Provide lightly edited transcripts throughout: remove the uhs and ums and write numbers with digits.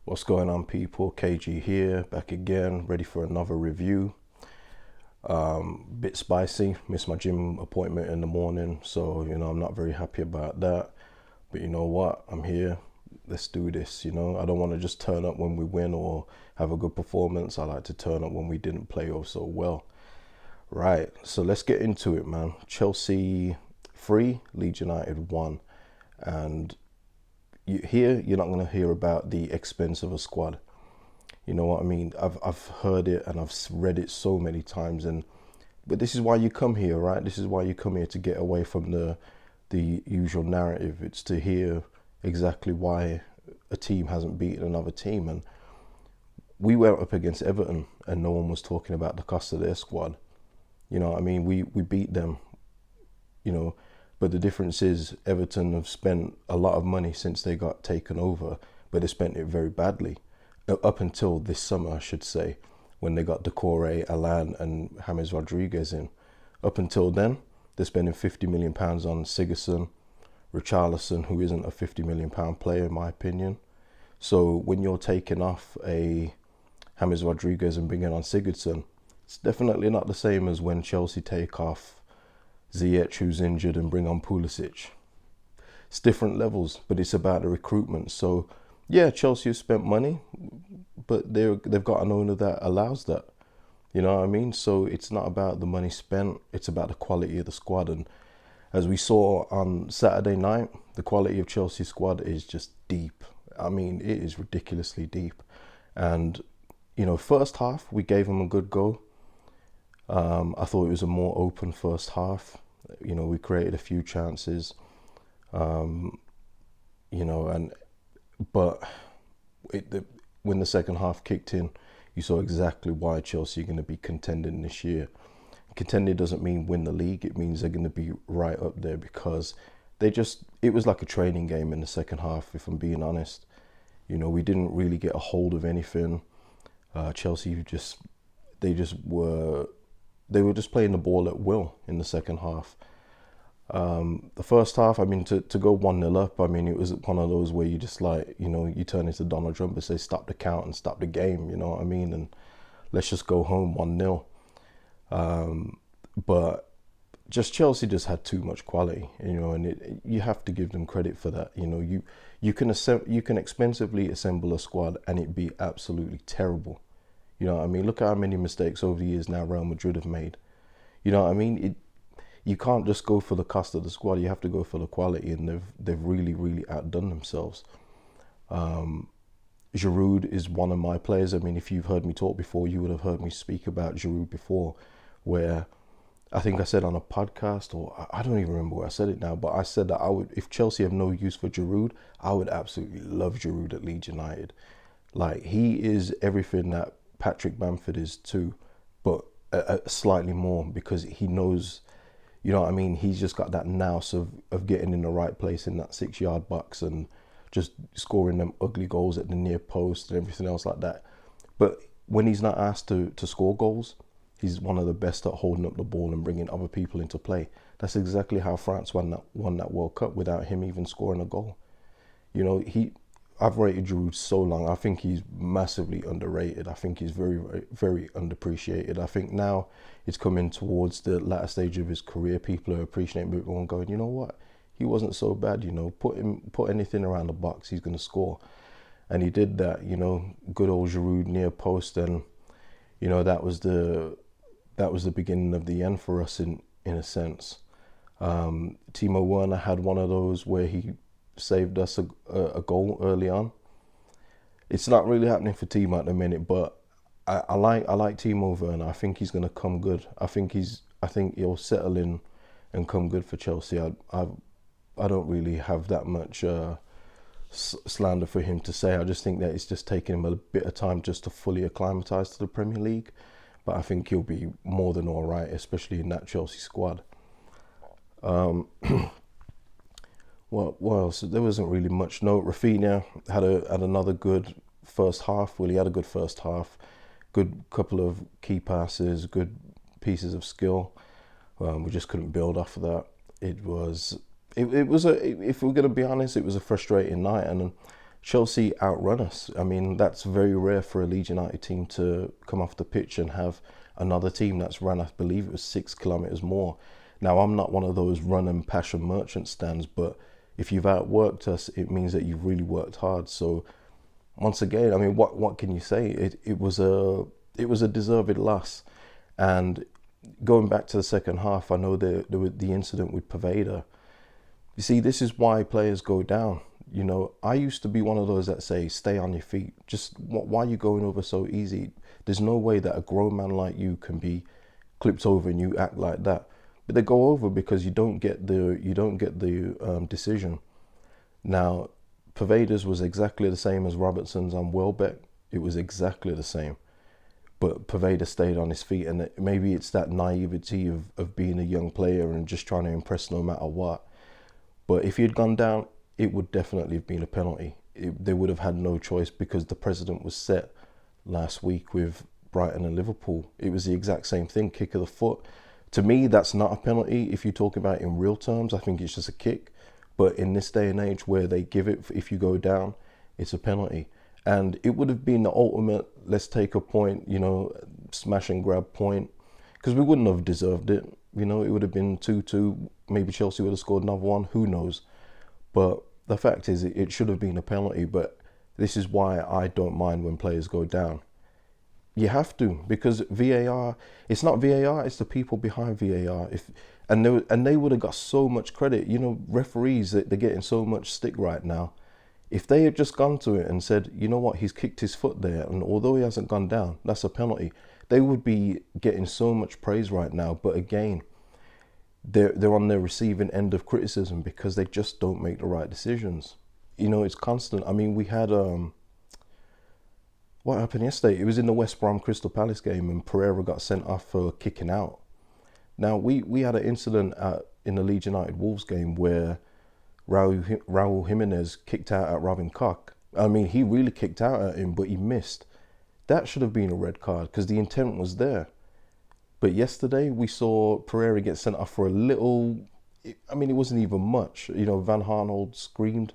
What's going on, people? Kagey here, back again, ready for another review. Bit spicy, missed my gym appointment in the morning, so I'm not very happy about that. But you know what? I'm here. Let's do this. I don't want to just turn up when we win or have a good performance. I like to turn up when we didn't play off so well. Right, so let's get into it, man. Chelsea 3, Leeds United 1, and you're not going to hear about the expense of a squad. You know what I mean? I've heard it and I've read it so many times, but this is why you come here, right? This is why you come here, to get away from the usual narrative. It's to hear exactly why a team hasn't beaten another team. And we went up against Everton and no one was talking about the cost of their squad. You know what I mean? We beat them, but the difference is Everton have spent a lot of money since they got taken over, but they spent it very badly. Up until this summer, I should say, when they got Decore, Alan and James Rodriguez in. Up until then, they're spending £50 million on Sigurdsson, Richarlison, who isn't a £50 million player in my opinion. So when you're taking off a James Rodriguez and bringing on Sigurdsson, it's definitely not the same as when Chelsea take off Ziyech, who's injured, and bring on Pulisic. It's different levels, but it's about the recruitment. So yeah, Chelsea have spent money, but they've got an owner that allows that. You know what I mean? So it's not about the money spent, it's about the quality of the squad. And as we saw on Saturday night, the quality of Chelsea's squad is just deep. I mean, it is ridiculously deep. And, first half, we gave them a good go. I thought it was a more open first half. We created a few chances, but when the second half kicked in, you saw exactly why Chelsea are going to be contending this year. Contending doesn't mean win the league. It means they're going to be right up there, because it was like a training game in the second half, if I'm being honest. We didn't really get a hold of anything. Chelsea they were just playing the ball at will in the second half. The first half, I mean, to go 1-0 up, I mean, it was one of those where you just you turn into Donald Trump and say, stop the count and stop the game, you know what I mean? And let's just go home 1-0. But Chelsea just had too much quality, and you have to give them credit for that. You can expensively assemble a squad and it be absolutely terrible. You know what I mean? Look at how many mistakes over the years now Real Madrid have made. You know what I mean? You can't just go for the cost of the squad. You have to go for the quality, and they've really, really outdone themselves. Giroud is one of my players. I mean, if you've heard me talk before, you would have heard me speak about Giroud before, where I think I said on a podcast, or I don't even remember where I said it now, but I said that if Chelsea have no use for Giroud, I would absolutely love Giroud at Leeds United. Like, he is everything that Patrick Bamford is too, but slightly more, because he knows, you know what I mean? He's just got that nous of getting in the right place in that 6-yard box and just scoring them ugly goals at the near post and everything else like that. But when he's not asked to score goals, he's one of the best at holding up the ball and bringing other people into play. That's exactly how France won that World Cup without him even scoring a goal. I've rated Giroud so long. I think he's massively underrated. I think he's very, very, very underappreciated. I think now it's coming towards the latter stage of his career. People are appreciating him and going, you know what? He wasn't so bad, Put anything around the box, he's going to score. And he did that, good old Giroud near post. And, that was the beginning of the end for us in a sense. Timo Werner had one of those where he saved us a goal early on. It's not really happening for Timo at the minute, but I like Timo Werner. I think he's going to come good. I think he'll settle in and come good for Chelsea. I don't really have that much slander for him to say. I just think that it's just taking him a bit of time just to fully acclimatise to the Premier League. But I think he'll be more than all right, especially in that Chelsea squad. What else? There wasn't really much. No, Rafinha had another good first half. Well, he had a good first half. Good couple of key passes, good pieces of skill. We just couldn't build off of that. If we're going to be honest, it was a frustrating night. And Chelsea outrun us. I mean, that's very rare for a Leeds United team to come off the pitch and have another team that's run, I believe it was 6 kilometers more. Now, I'm not one of those run and passion merchant stands, but if you've outworked us, it means that you've really worked hard. So once again, I mean, what can you say? It was a deserved loss. And going back to the second half, I know there was the incident with Poveda. You see, this is why players go down. You know, I used to be one of those that say, stay on your feet. Just why are you going over so easy? There's no way that a grown man like you can be clipped over and you act like that. But they go over because you don't get the decision. Now, Poveda's was exactly the same as Robertson's on Welbeck. It was exactly the same. But Poveda stayed on his feet, and maybe it's that naivety of being a young player and just trying to impress no matter what. But if he had gone down, it would definitely have been a penalty. They would have had no choice because the precedent was set last week with Brighton and Liverpool. It was the exact same thing, kick of the foot. To me, that's not a penalty. If you talk about it in real terms, I think it's just a kick. But in this day and age where they give it, if you go down, it's a penalty. And it would have been the ultimate, let's take a point, you know, smash and grab point, because we wouldn't have deserved it. You know, it would have been 2-2. Maybe Chelsea would have scored another one. Who knows? But the fact is, it should have been a penalty. But this is why I don't mind when players go down. You have to, because VAR, it's not VAR, it's the people behind VAR. And they would have got so much credit. You know, referees, they're getting so much stick right now. If they had just gone to it and said, you know what, he's kicked his foot there, and although he hasn't gone down, that's a penalty, they would be getting so much praise right now. But again, they're on the receiving end of criticism because they just don't make the right decisions. You know, it's constant. I mean, we had what happened yesterday? It was in the West Brom Crystal Palace game, and Pereira got sent off for kicking out. Now, we had an incident in the Leeds United Wolves game where Raul Jimenez kicked out at Robin Koch. I mean, he really kicked out at him, but he missed. That should have been a red card because the intent was there. But yesterday, we saw Pereira get sent off for a little, I mean, it wasn't even much. You know, Van Harnold screamed,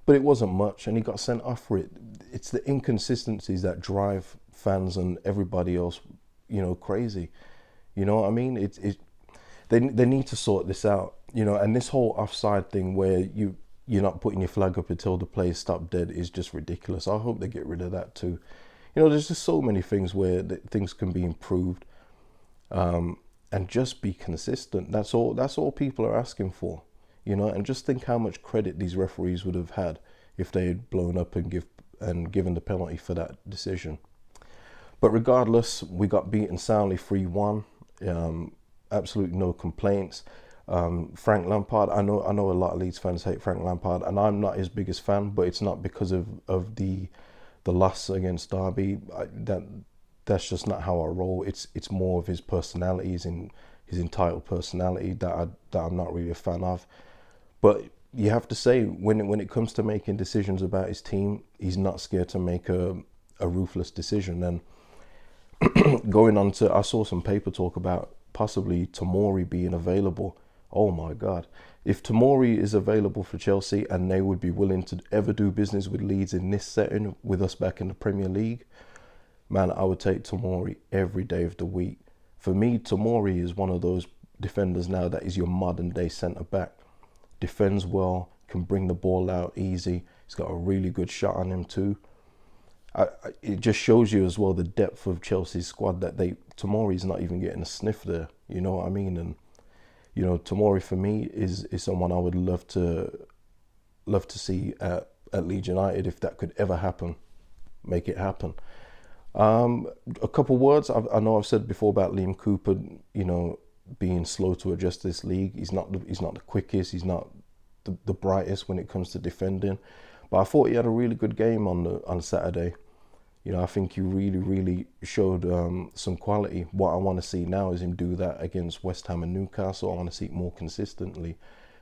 but it wasn't much, and he got sent off for it. It's the inconsistencies that drive fans and everybody else, you know, crazy. You know what I mean? They need to sort this out, you know. And this whole offside thing where you're not putting your flag up until the play's stopped dead is just ridiculous. I hope they get rid of that too. You know, there's just so many things where things can be improved, and just be consistent. That's all people are asking for, you know. And just think how much credit these referees would have had if they had blown up and given the penalty for that decision. But regardless, we got beaten soundly 3-1. Absolutely no complaints. Frank Lampard, I know a lot of Leeds fans hate Frank Lampard, and I'm not his biggest fan, but it's not because of the loss against Derby. That's just not how I roll. It's more of his personality, his entitled personality that I'm not really a fan of. But you have to say, when it comes to making decisions about his team, he's not scared to make a ruthless decision. And going on to, I saw some paper talk about possibly Tomori being available. Oh my God. If Tomori is available for Chelsea and they would be willing to ever do business with Leeds in this setting, with us back in the Premier League, man, I would take Tomori every day of the week. For me, Tomori is one of those defenders now that is your modern day centre back. Defends well, can bring the ball out easy. He's got a really good shot on him too. It just shows you as well the depth of Chelsea's squad that Tomori's not even getting a sniff there. You know what I mean? And you know, Tomori for me is someone I would love to see at Leeds United if that could ever happen. Make it happen. A couple words. I know I've said before about Liam Cooper. You know, being slow to adjust to this league. He's not the quickest. He's not the brightest when it comes to defending. But I thought he had a really good game on Saturday. You know, I think he really showed some quality. What I want to see now is him do that against West Ham and Newcastle. I want to see it more consistently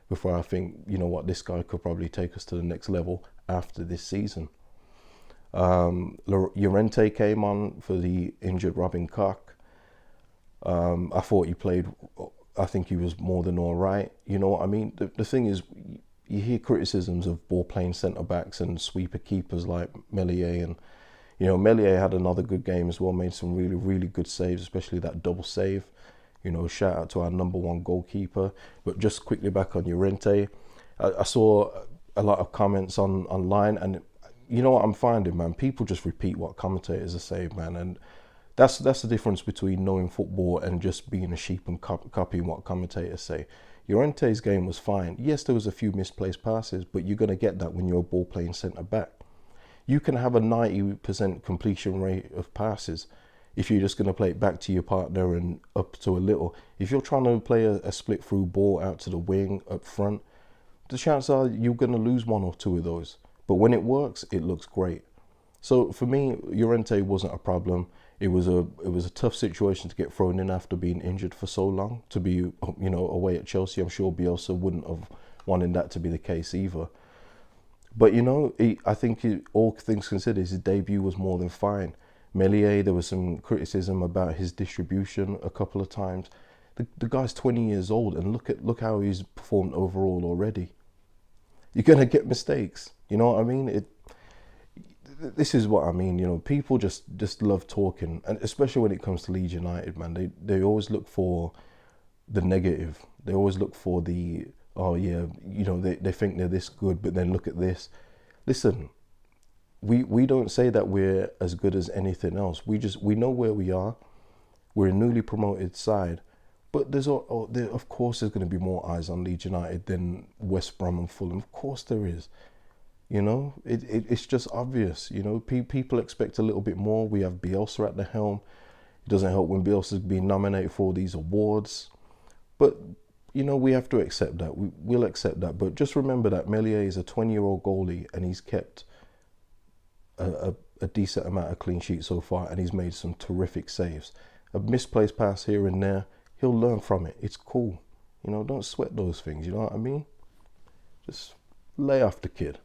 before I think, you know what, this guy could probably take us to the next level after this season. Llorente came on for the injured Robin Koch. I thought he played, I think he was more than all right. You know what I mean? The thing is, you hear criticisms of ball playing centre backs and sweeper keepers like Meslier, and Meslier had another good game as well, made some really, really good saves, especially that double save. Shout out to our #1 goalkeeper. But just quickly back on Llorente, I saw a lot of comments online, and you know what I'm finding, man? People just repeat what commentators are saying, man, and that's the difference between knowing football and just being a sheep and copying what commentators say. Llorente's game was fine. Yes, there was a few misplaced passes, but you're going to get that when you're a ball playing centre back. You can have a 90% completion rate of passes if you're just going to play it back to your partner and up to a little. If you're trying to play a split through ball out to the wing, up front, the chances are you're going to lose one or two of those. But when it works, it looks great. So for me, Llorente wasn't a problem. It was a tough situation to get thrown in after being injured for so long. To be away at Chelsea, I'm sure Bielsa wouldn't have wanted that to be the case either. But I think all things considered, his debut was more than fine. Meslier, there was some criticism about his distribution a couple of times. The guy's 20 years old, and look how he's performed overall already. You're gonna get mistakes. You know what I mean? This is what I mean. People just love talking, and especially when it comes to Leeds United, man. They always look for the negative. They always look for the, oh yeah, they think they're this good, but then look at this. Listen, we don't say that we're as good as anything else. We know where we are. We're a newly promoted side, but of course there's going to be more eyes on Leeds United than West Brom and Fulham. Of course there is. It's just obvious. People expect a little bit more. We have Bielsa at the helm. It doesn't help when Bielsa's being nominated for all these awards, but we have to accept that. We'll accept that. But just remember that Meslier is a 20-year-old goalie, and he's kept a decent amount of clean sheets so far, and he's made some terrific saves. A misplaced pass here and there, he'll learn from it. It's cool. Don't sweat those things. You know what I mean? Just lay off the kid.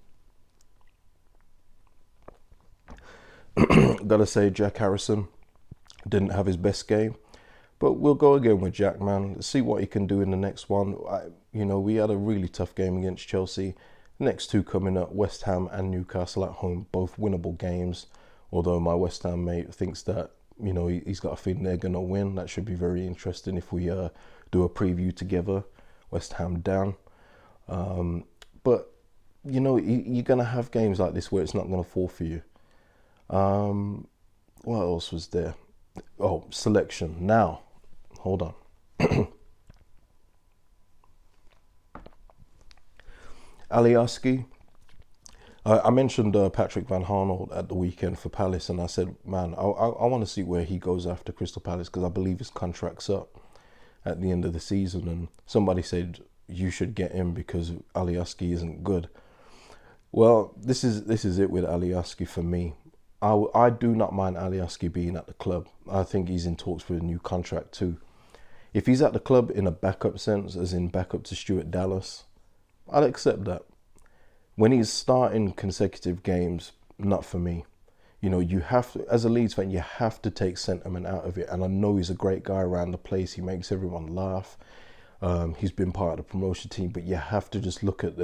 Gotta say, Jack Harrison didn't have his best game, but we'll go again with Jack, man. Let's see what he can do in the next one. We had a really tough game against Chelsea. Next two coming up, West Ham and Newcastle at home, both winnable games. Although my West Ham mate thinks that, he's got a feeling they're going to win. That should be very interesting if we do a preview together. West Ham down. But, you're going to have games like this where it's not going to fall for you. What else was there? Oh, selection. Now, hold on. Alioski. I mentioned Patrick Van Arnold at the weekend for Palace, and I said, man, I want to see where he goes after Crystal Palace, because I believe his contract's up at the end of the season. And somebody said you should get him because Alioski isn't good. Well, this is it with Alioski for me. I do not mind Alioski being at the club. I think he's in talks for a new contract too. If he's at the club in a backup sense, as in backup to Stuart Dallas, I'll accept that. When he's starting consecutive games, not for me. You have to, as a Leeds fan, you have to take sentiment out of it. And I know he's a great guy around the place. He makes everyone laugh. He's been part of the promotion team, but you have to just look at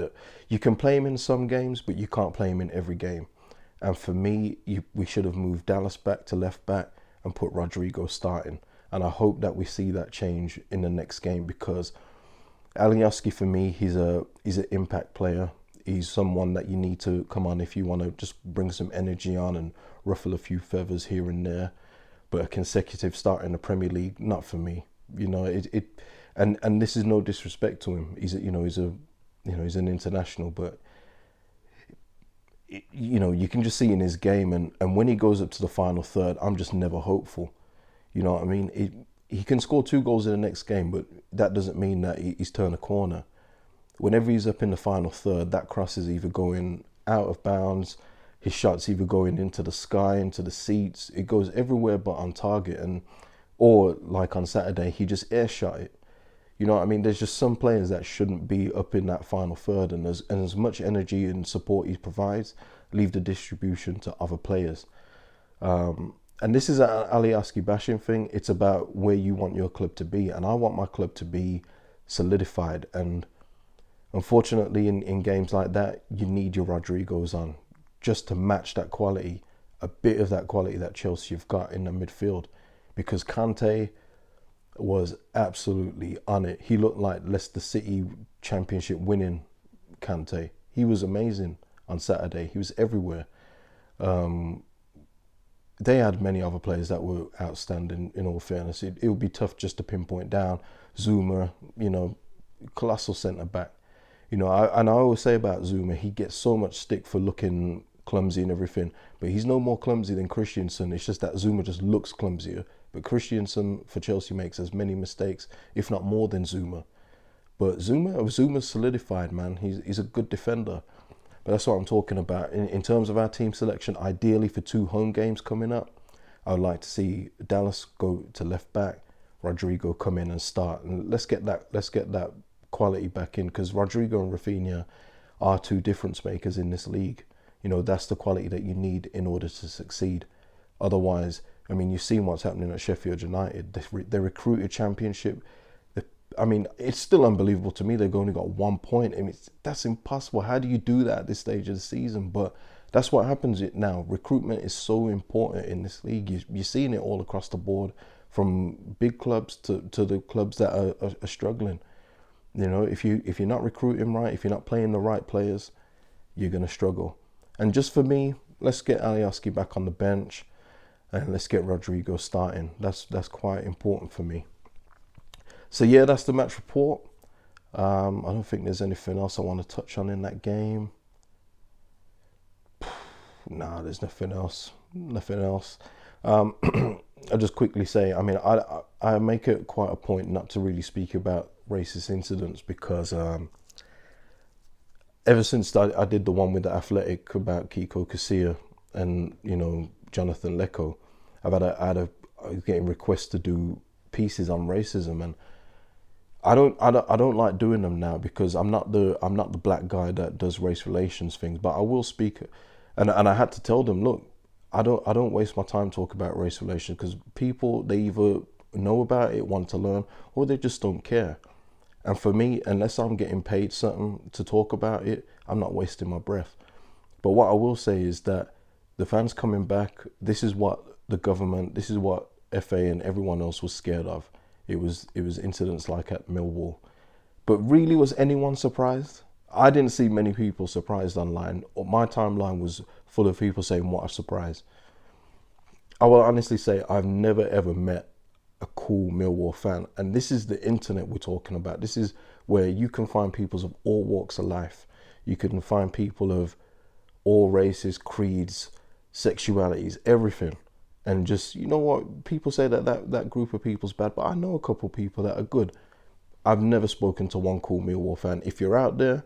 you can play him in some games, but you can't play him in every game. And for me, we should have moved Dallas back to left back and put Rodrigo starting. And I hope that we see that change in the next game, because Alioski, for me, he's an impact player. He's someone that you need to come on if you want to just bring some energy on and ruffle a few feathers here and there. But a consecutive start in the Premier League, not for me. And this is no disrespect to him. He's an international, but you can just see in his game, and when he goes up to the final third, I'm just never hopeful. You know what I mean? He can score 2 goals in the next game, but that doesn't mean that he's turned a corner. Whenever he's up in the final third, that cross is either going out of bounds, his shot's either going into the sky, into the seats. It goes everywhere but on target, or like on Saturday, he just air shot it. You know what I mean? There's just some players that shouldn't be up in that final third, and as much energy and support he provides, leave the distribution to other players. And this is an Alioski bashing thing. It's about where you want your club to be, and I want my club to be solidified. And Unfortunately, in games like that, you need your Rodrigos on just to match that quality, a bit of that quality that Chelsea have got in the midfield. Because Kante was absolutely on it. He looked like Leicester City championship winning Kante. He was amazing on Saturday. He was everywhere. They had many other players that were outstanding, in all fairness. It would be tough just to pinpoint down. Zuma, colossal centre-back. And I always say about Zuma, he gets so much stick for looking clumsy and everything, but he's no more clumsy than Christensen. It's just that Zuma just looks clumsier. But Christensen for Chelsea makes as many mistakes, if not more, than Zuma. But Zuma's solidified, man. He's a good defender. But that's what I'm talking about. In terms of our team selection, ideally for 2 home games coming up, I would like to see Dallas go to left back, Rodrigo come in and start, and let's get that quality back in, because Rodrigo and Rafinha are 2 difference makers in this league. That's the quality that you need in order to succeed. Otherwise, you've seen what's happening at Sheffield United. They recruited Championship. It's still unbelievable to me they've only got 1 point. That's impossible. How do you do that at this stage of the season? But that's what happens now. Recruitment is so important in this league. You're seeing it all across the board, from big clubs to the clubs that are struggling. If you're not recruiting right, if you're not playing the right players, you're going to struggle. And just for me, let's get Alioski back on the bench and let's get Rodrigo starting. That's quite important for me. So yeah, that's the match report. I don't think there's anything else I want to touch on in that game. Nah, there's nothing else. I'll just quickly say, I make it quite a point not to really speak about racist incidents, because ever since I did the one with the Athletic about Kiko Casilla and Jonathan Lecco, I was getting requests to do pieces on racism, and I don't like doing them now, because I'm not the black guy that does race relations things, but I will speak, and I had to tell them, look, I don't waste my time talking about race relations, because people, they either know about it, want to learn, or they just don't care. And for me, unless I'm getting paid something to talk about it, I'm not wasting my breath. But what I will say is that the fans coming back, this is what the government, this is what FA and everyone else was scared of. It was incidents like at Millwall. But really, was anyone surprised? I didn't see many people surprised online. My timeline was full of people saying, what a surprise. I will honestly say I've never ever met a cool Millwall fan. And this is the internet we're talking about. This is where you can find people of all walks of life. You can find people of all races, creeds, sexualities, everything. And just, what, people say that group of people's bad, but I know a couple of people that are good. I've never spoken to one cool Millwall fan. If you're out there,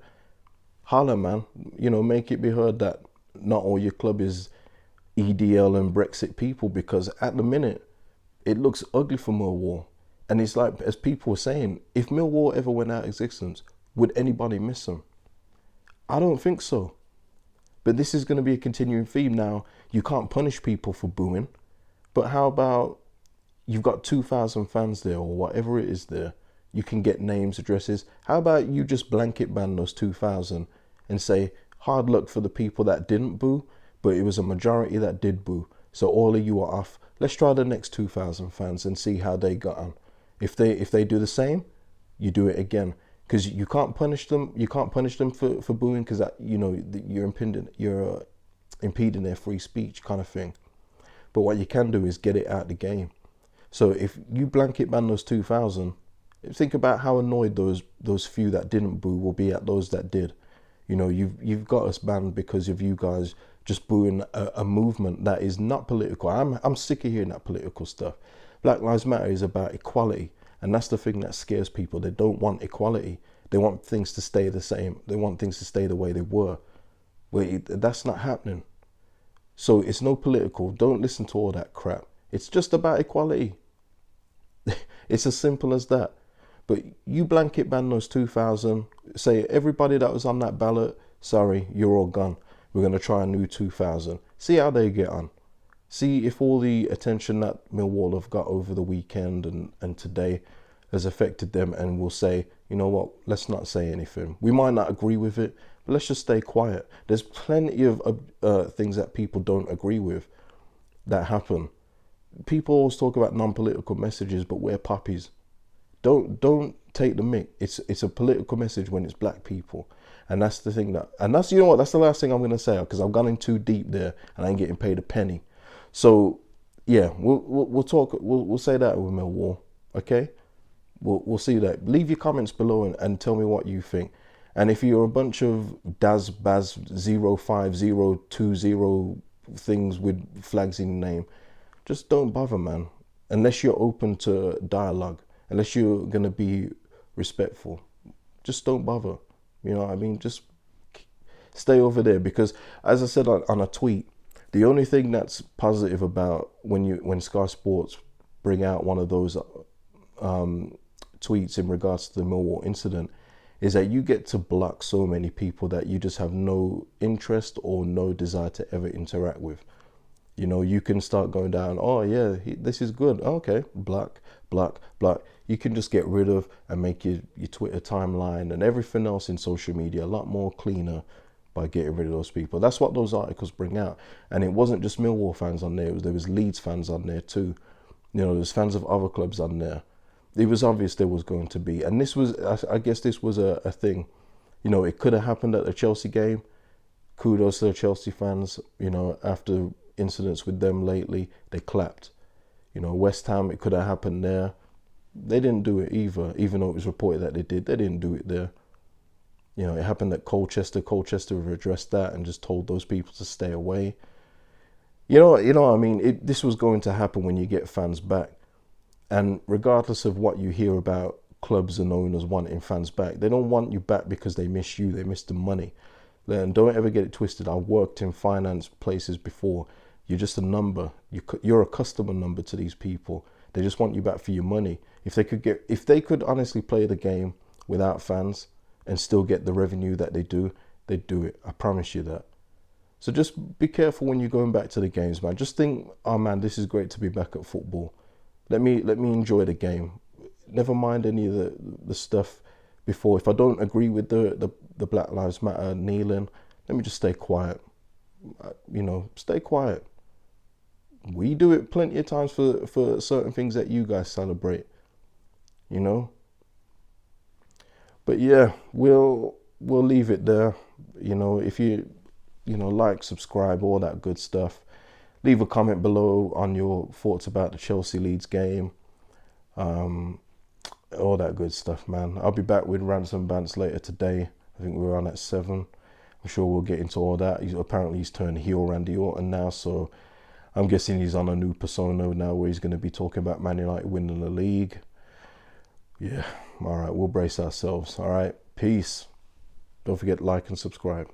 holler, man. Make it be heard that not all your club is EDL and Brexit people, because at the minute, it looks ugly for Millwall. And it's like, as people were saying, if Millwall ever went out of existence, would anybody miss them? I don't think so. But this is going to be a continuing theme now. You can't punish people for booing. But how about you've got 2,000 fans there, or whatever it is there. You can get names, addresses. How about you just blanket ban those 2,000 and say, hard luck for the people that didn't boo, but it was a majority that did boo. So all of you are off. Let's try the next 2,000 fans and see how they got on. If they do the same, you do it again. Because you can't punish them. You can't punish them for booing, because you're impeding their free speech kind of thing. But what you can do is get it out of the game. So if you blanket ban those 2,000, think about how annoyed those few that didn't boo will be at those that did. You've got us banned because of you guys just booing a movement that is not political. I'm sick of hearing that political stuff. Black Lives Matter is about equality, and that's the thing that scares people. They don't want equality. They want things to stay the same. They want things to stay the way they were. That's not happening. So it's no political. Don't listen to all that crap. It's just about equality. It's as simple as that. But you blanket ban those 2,000, say everybody that was on that ballot, sorry, you're all gone. We're going to try a new 2,000. See how they get on. See if all the attention that Millwall have got over the weekend and today has affected them, and we'll say, you know what, let's not say anything. We might not agree with it, but let's just stay quiet. There's plenty of things that people don't agree with that happen. People always talk about non-political messages, but we're puppies. Don't take the mick. It's a political message when it's black people. And that's the thing that's, you know what, that's the last thing I'm going to say, because I've gone in too deep there and I ain't getting paid a penny. So yeah, we'll talk, we'll say that with Millwall, okay? We'll see that. Leave your comments below and tell me what you think. And if you're a bunch of Daz Baz 05020 things with flags in your name, just don't bother, man. Unless you're open to dialogue, unless you're gonna be respectful, just don't bother. You know what I mean? Just stay over there, because as I said on a tweet, the only thing that's positive about when Sky Sports bring out one of those tweets in regards to the Millwall incident is that you get to block so many people that you just have no interest or no desire to ever interact with. You know, you can start going down, oh yeah, this is good, okay, block. You can just get rid of and make your Twitter timeline and everything else in social media a lot more cleaner by getting rid of those people. That's what those articles bring out. And it wasn't just Millwall fans on there, there was Leeds fans on there too. You know, there's fans of other clubs on there. It was obvious there was going to be, and this was, I guess this was a thing. You know, it could have happened at the Chelsea game. Kudos to the Chelsea fans. You know, after incidents with them lately, they clapped. You know, West Ham, it could have happened there. They didn't do it either, even though it was reported that they did. They didn't do it there. You know, it happened at Colchester. Colchester have addressed that and just told those people to stay away. You know what I mean? This was going to happen when you get fans back. And regardless of what you hear about clubs and owners wanting fans back, they don't want you back because they miss you, they miss the money. And don't ever get it twisted. I've worked in finance places before. You're just a number. You're a customer number to these people. They just want you back for your money. If they could honestly play the game without fans and still get the revenue that they do, they'd do it. I promise you that. So just be careful when you're going back to the games, man. Just think, oh man, this is great to be back at football. Let me enjoy the game. Never mind any of the stuff before. If I don't agree with the Black Lives Matter kneeling, let me just stay quiet. You know, stay quiet. We do it plenty of times for certain things that you guys celebrate. You know. But yeah, we'll leave it there. You know, if you like, subscribe, all that good stuff. Leave a comment below on your thoughts about the Chelsea Leeds game. All that good stuff, man. I'll be back with Rants and Bants later today. I think we're on at 7. I'm sure we'll get into all that. Apparently he's turned heel Randy Orton now, so I'm guessing he's on a new persona now where he's going to be talking about Man United winning the league. Yeah, all right, we'll brace ourselves. All right, peace. Don't forget to like and subscribe.